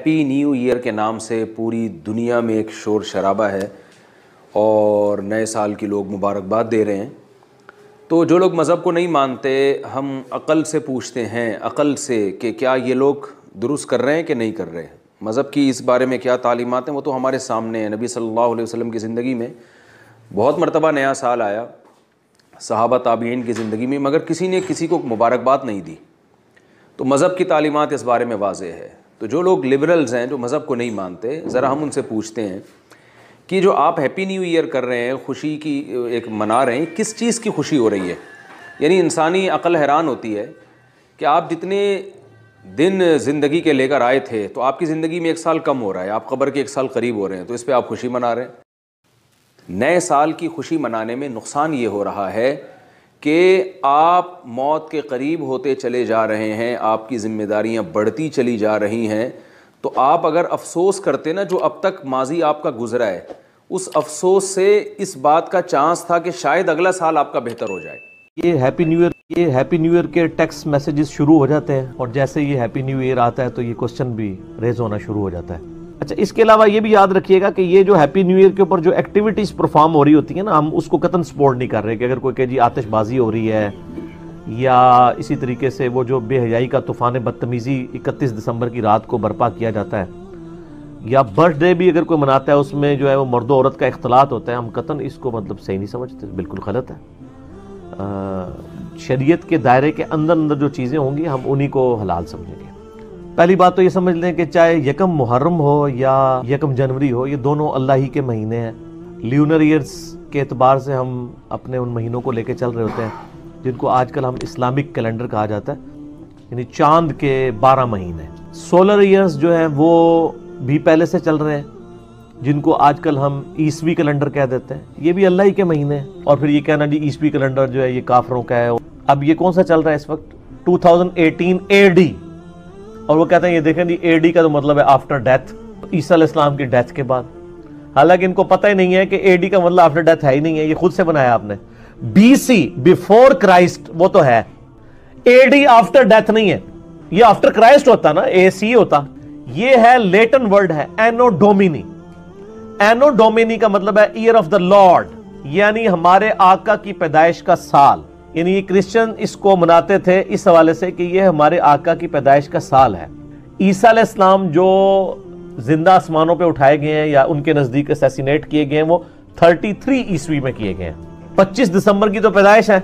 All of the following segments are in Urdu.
ہیپی نیو ایئر کے نام سے پوری دنیا میں ایک شور شرابہ ہے اور نئے سال کی لوگ مبارکباد دے رہے ہیں۔ تو جو لوگ مذہب کو نہیں مانتے، ہم عقل سے پوچھتے ہیں، عقل سے، کہ کیا یہ لوگ درست کر رہے ہیں کہ نہیں کر رہے ہیں۔ مذہب کی اس بارے میں کیا تعلیمات ہیں وہ تو ہمارے سامنے ہیں۔ نبی صلی اللہ علیہ وسلم کی زندگی میں بہت مرتبہ نیا سال آیا، صحابہ تابعین کی زندگی میں، مگر کسی نے کسی کو مبارکباد نہیں دی۔ تو مذہب کی تعلیمات اس بارے میں واضح ہے۔ تو جو لوگ لبرلز ہیں، جو مذہب کو نہیں مانتے، ذرا ہم ان سے پوچھتے ہیں کہ جو آپ ہیپی نیو ایئر کر رہے ہیں، خوشی کی ایک منا رہے ہیں، کس چیز کی خوشی ہو رہی ہے؟ یعنی انسانی عقل حیران ہوتی ہے کہ آپ جتنے دن زندگی کے لے کر آئے تھے تو آپ کی زندگی میں 1 سال کم ہو رہا ہے، آپ قبر کے 1 سال قریب ہو رہے ہیں، تو اس پہ آپ خوشی منا رہے ہیں۔ نئے سال کی خوشی منانے میں نقصان یہ ہو رہا ہے کہ آپ موت کے قریب ہوتے چلے جا رہے ہیں، آپ کی ذمہ داریاں بڑھتی چلی جا رہی ہیں۔ تو آپ اگر افسوس کرتے نا، جو اب تک ماضی آپ کا گزرا ہے، اس افسوس سے اس بات کا چانس تھا کہ شاید اگلا سال آپ کا بہتر ہو جائے۔ یہ ہیپی نیو ایئر کے ٹیکسٹ میسیجز شروع ہو جاتے ہیں، اور جیسے یہ ہیپی نیو ایئر آتا ہے تو یہ کوسچن بھی ریز ہونا شروع ہو جاتا ہے۔ اچھا، اس کے علاوہ یہ بھی یاد رکھیے گا کہ یہ جو ہیپی نیو ایئر کے اوپر جو ایکٹیویٹیز پرفارم ہو رہی ہوتی ہیں نا، ہم اس کو قطعاً سپورٹ نہیں کر رہے کہ اگر کوئی کہ جی آتش بازی ہو رہی ہے، یا اسی طریقے سے وہ جو بے حیائی کا طوفان بدتمیزی 31 دسمبر کی رات کو برپا کیا جاتا ہے، یا برتھ ڈے بھی اگر کوئی مناتا ہے اس میں جو ہے وہ مرد و عورت کا اختلاط ہوتا ہے، ہم قطعاً اس کو صحیح نہیں سمجھتے، بالکل غلط ہے۔ شریعت کے دائرے کے اندر جو چیزیں ہوں گی ہم انہی کو حلال سمجھیں گے۔ پہلی بات تو یہ سمجھ لیں کہ چاہے 1 محرم ہو یا 1 جنوری ہو، یہ دونوں اللہ ہی کے مہینے ہیں۔ لیونر ایئرز کے اعتبار سے ہم اپنے ان مہینوں کو لے کے چل رہے ہوتے ہیں جن کو آج کل ہم اسلامک کیلنڈر کہا جاتا ہے، یعنی چاند کے 12 مہینے۔ سولر ایئرز جو ہیں وہ بھی پہلے سے چل رہے ہیں، جن کو آج کل ہم عیسوی کیلنڈر کہہ دیتے ہیں، یہ بھی اللہ ہی کے مہینے ہیں۔ اور پھر یہ کہنا جی عیسوی کیلنڈر جو ہے یہ کافروں کا ہے۔ اب یہ کون سا چل رہا ہے اس وقت؟ 2018 AD، اور وہ کہتے ہیں یہ دیکھیں جی AD کا تو مطلب ہے آفٹر ڈیتھ، عیسیٰ علیہ السلام کی ڈیتھ کے بعد۔ حالانکہ ان کو پتہ ہی نہیں ہے کہ AD کا مطلب آفٹر ڈیتھ ہے ہی نہیں ہے، یہ خود سے بنایا آپ نے۔ BC بیفور کرائسٹ وہ تو ہے، AD آفٹر ڈیتھ نہیں ہے، یہ آفٹر کرائسٹ ہوتا نا، AC ہوتا۔ یہ ہے لیٹن ورڈ ہے اینو ڈومینی۔ اینو ڈومینی کا مطلب ہے ایئر آف دا لارڈ، یعنی ہمارے آقا کی پیدائش کا سال۔ یعنی یہ کرسچن اس کو مناتے تھے اس حوالے سے کہ یہ ہمارے آقا کی پیدائش کا سال ہے۔ عیسیٰ علیہ السلام جو زندہ آسمانوں پہ اٹھائے گئے ہیں یا ان کے نزدیک اسیسینیٹ کیے گئے ہیں، وہ 33 عیسوی میں کیے گئے ہیں۔ 25 دسمبر کی تو پیدائش ہے،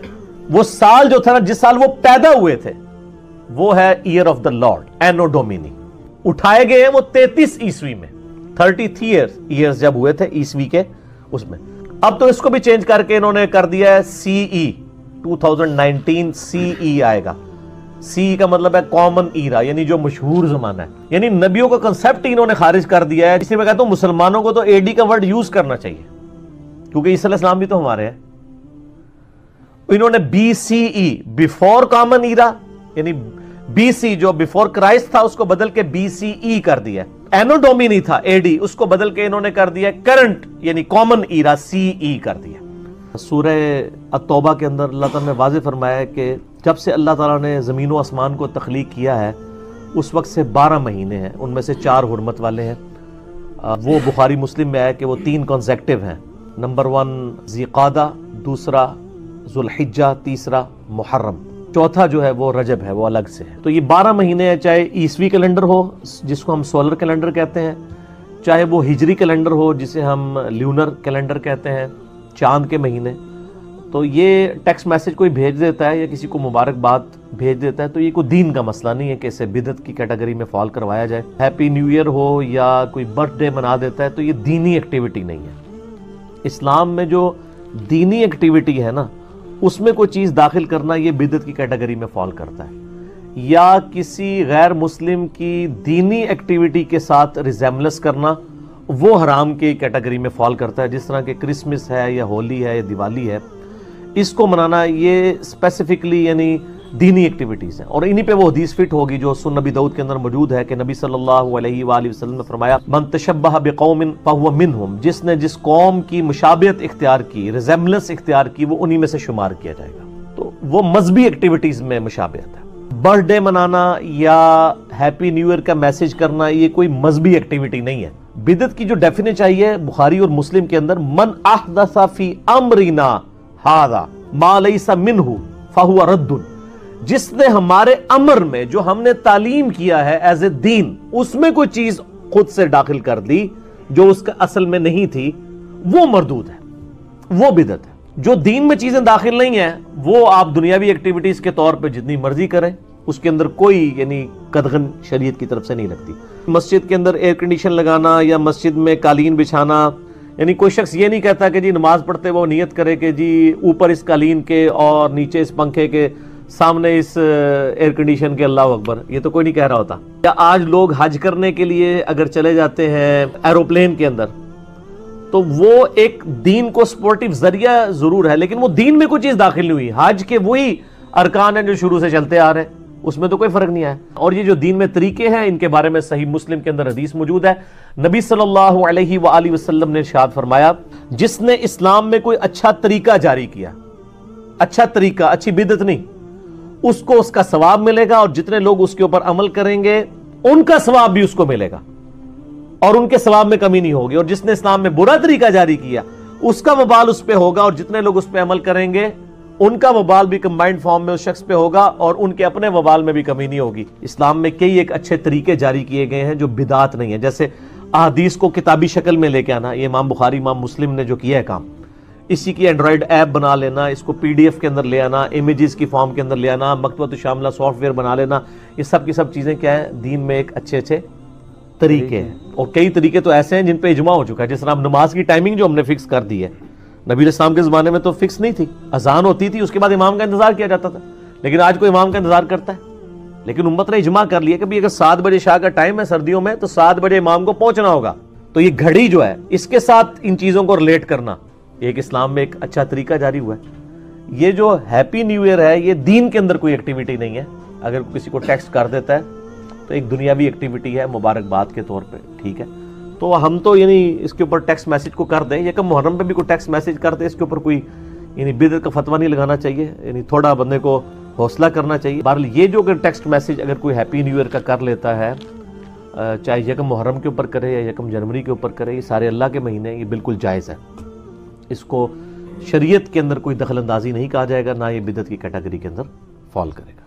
وہ سال جو تھا نا جس سال وہ پیدا ہوئے تھے وہ ہے ایئر آف دا لارڈ، اینو ڈومینی۔ اٹھائے گئے ہیں وہ 33 عیسوی میں، 33 ایئرز جب ہوئے تھے عیسوی کے اس میں۔ اب تو اس کو بھی چینج کر کے انہوں نے کر دیا ہے CE، 2019 CE آئے گا۔ CE کا مطلب ہے کامن ایرا، یعنی جو مشہور زمانہ ہے۔ یعنی نبیوں کا کنسپٹ ہی انہوں نے خارج کر دیا ہے۔ اس لیے میں کہتا ہوں مسلمانوں کو تو AD کا ورڈ یوز کرنا چاہیے، کیونکہ عیسیٰ علیہ السلام بھی تو ہمارے ہیں۔ انہوں نے BCE بیفور کامن ایرا، یعنی BC جو بیفور کرائسٹ تھا اس کو بدل کے BCE کر دیا۔ اینو ڈومینی تھا AD، اس کو بدل کے انہوں نے کر دیا کرنٹ یعنی کامن ایرا، CE کر دیا۔ سورہ التوبہ کے اندر اللہ تعالیٰ نے واضح فرمایا ہے کہ جب سے اللہ تعالیٰ نے زمین و آسمان کو تخلیق کیا ہے اس وقت سے 12 مہینے ہیں، ان میں سے 4 حرمت والے ہیں۔ وہ بخاری مسلم میں ہے کہ وہ 3 کنزیکٹیو ہیں۔ نمبر 1 ذی قعدہ، دوسرا ذوالحجہ، تیسرا محرم، چوتھا جو ہے وہ رجب ہے، وہ الگ سے ہے۔ تو یہ 12 مہینے ہیں، چاہے عیسوی کیلنڈر ہو جس کو ہم سولر کیلنڈر کہتے ہیں، چاہے وہ ہجری کیلنڈر ہو جسے ہم لیونر کیلنڈر کہتے ہیں، چاند کے مہینے۔ تو یہ ٹیکسٹ میسج کوئی بھیج دیتا ہے یا کسی کو مبارکباد بھیج دیتا ہے تو یہ کوئی دین کا مسئلہ نہیں ہے کہ اسے بدعت کی کیٹیگری میں فال کروایا جائے۔ ہیپی نیو ایئر ہو یا کوئی برتھ ڈے منا دیتا ہے تو یہ دینی ایکٹیویٹی نہیں ہے۔ اسلام میں جو دینی ایکٹیویٹی ہے نا، اس میں کوئی چیز داخل کرنا یہ بدعت کی کیٹیگری میں فال کرتا ہے، یا کسی غیر مسلم کی دینی ایکٹیویٹی کے ساتھ ریزیمبلنس کرنا وہ حرام کی کیٹیگری میں فال کرتا ہے، جس طرح کہ کرسمس ہے یا ہولی ہے یا دیوالی ہے۔ اس کو منانا یہ اسپیسیفکلی یعنی دینی ایکٹیویٹیز ہیں، اور انہی پہ وہ حدیث فٹ ہوگی جو سنن نبی داؤد کے اندر موجود ہے کہ نبی صلی اللہ علیہ وآلہ وسلم نے فرمایا من تشبہ بقوم فہو منہم، جس نے جس قوم کی مشابہت اختیار کی، ریزیمبلنس اختیار کی، وہ انہی میں سے شمار کیا جائے گا۔ تو وہ مذہبی ایکٹیویٹیز میں مشابہت ہے۔ برتھ ڈے منانا یا ہیپی نیو ایئر کا میسج کرنا یہ کوئی مذہبی ایکٹیویٹی نہیں ہے. بدعت کی جو ڈیفینیشن چاہیے بخاری اور مسلم کے اندر، من احدث فی امرنا ھذا ما لیس منہ فہو رد، جس نے ہمارے امر میں جو ہم نے تعلیم کیا ہے ایز اے دین اس میں کوئی چیز خود سے داخل کر دی جو اس کا اصل میں نہیں تھی، وہ مردود ہے، وہ بدعت ہے. جو دین میں چیزیں داخل نہیں ہیں وہ آپ دنیاوی ایکٹیویٹیز کے طور پہ جتنی مرضی کریں، اس کے اندر کوئی یعنی قدغن شریعت کی طرف سے نہیں لگتی. مسجد کے اندر ایئر کنڈیشن لگانا یا مسجد میں قالین بچھانا، یعنی کوئی شخص یہ نہیں کہتا کہ جی نماز پڑھتے وہ نیت کرے کہ جی اوپر اس قالین کے اور نیچے اس پنکھے کے سامنے اس ایئر کنڈیشن کے اللہ اکبر، یہ تو کوئی نہیں کہہ رہا ہوتا. یا آج لوگ حج کرنے کے لیے اگر چلے جاتے ہیں ایروپلین کے اندر تو وہ ایک دین کو سپورٹیو ذریعہ ضرور ہے، لیکن وہ دین میں کوئی چیز داخل نہیں ہوئی. حج کے وہی ارکان ہیں جو شروع سے چلتے آ رہے ہیں، اس میں تو کوئی فرق نہیں آیا. اور یہ جو دین میں طریقے ہیں ان کے بارے میں صحیح مسلم کے اندر حدیث موجود ہے. نبی صلی اللہ علیہ وآلہ وسلم نے ارشاد فرمایا، جس نے اسلام میں کوئی اچھا طریقہ جاری کیا، اچھا طریقہ، اچھی بدعت نہیں، اس کو اس کا ثواب ملے گا، اور جتنے لوگ اس کے اوپر عمل کریں گے ان کا ثواب بھی اس کو ملے گا اور ان کے ثواب میں کمی نہیں ہوگی. اور جس نے اسلام میں برا طریقہ جاری کیا اس کا وبال اس پہ ہوگا، اور جتنے لوگ اس پہ عمل کریں گے ان کا وبال بھی کمبائنڈ فارم میں اس شخص پہ ہوگا اور ان کے اپنے وبال میں بھی کمی نہیں ہوگی. اسلام میں کئی ایک اچھے طریقے جاری کیے گئے ہیں جو بدعت نہیں ہیں، جیسے احادیث کو کتابی شکل میں لے کے آنا، یہ امام بخاری امام مسلم نے جو کیا ہے کام. اسی کی اینڈرائڈ ایپ بنا لینا، اس کو پی ڈی ایف کے اندر لے آنا، امیجز کی فارم کے اندر لے آنا، مکتبۃ شاملہ سافٹ ویئر بنا لینا، یہ سب کی سب چیزیں کیا ہیں؟ دین میں ایک اچھے اچھے طریقے ہیں. اور کئی طریقے تو ایسے ہیں جن پہ اجماع ہو چکا ہے. جس طرح نماز کی ٹائمنگ جو ہم نے فکس کر دی ہے، نبی علیہ السلام کے زمانے میں تو فکس نہیں تھی، اذان ہوتی تھی اس کے بعد امام کا انتظار کیا جاتا تھا، لیکن آج کوئی امام کا انتظار کرتا ہے. لیکن امت نے اجماع کر لیا کہ اگر 7 بجے شاہ کا ٹائم ہے سردیوں میں تو 7 بجے امام کو پہنچنا ہوگا. تو یہ گھڑی جو ہے اس کے ساتھ ان چیزوں کو ریلیٹ کرنا ایک اسلام میں ایک اچھا طریقہ جاری ہوا ہے. یہ جو ہیپی نیو ایئر ہے یہ دین کے اندر کوئی ایکٹیویٹی نہیں ہے. اگر کسی کو ٹیکسٹ کر دیتا ہے تو ایک دنیاوی ایکٹیویٹی ہے مبارکباد کے طور پہ، ٹھیک ہے. تو ہم تو یعنی اس کے اوپر ٹیکسٹ میسج کو کر دیں، یکم محرم پہ بھی کوئی ٹیکسٹ میسج کر دیں، اس کے اوپر کوئی یعنی بدعت کا فتویٰ نہیں لگانا چاہیے، یعنی تھوڑا بندے کو حوصلہ کرنا چاہیے. بہرحال یہ جو ٹیکسٹ میسج اگر کوئی ہیپی نیو ایئر کا کر لیتا ہے، چاہے یکم محرم کے اوپر کرے یا یکم جنوری کے اوپر کرے، یہ سارے اللہ کے مہینے ہیں، یہ بالکل جائز ہے. اس کو شریعت کے اندر کوئی دخل اندازی نہیں کہا جائے گا، نہ یہ بدعت کی کیٹیگری کے اندر فال کرے گا.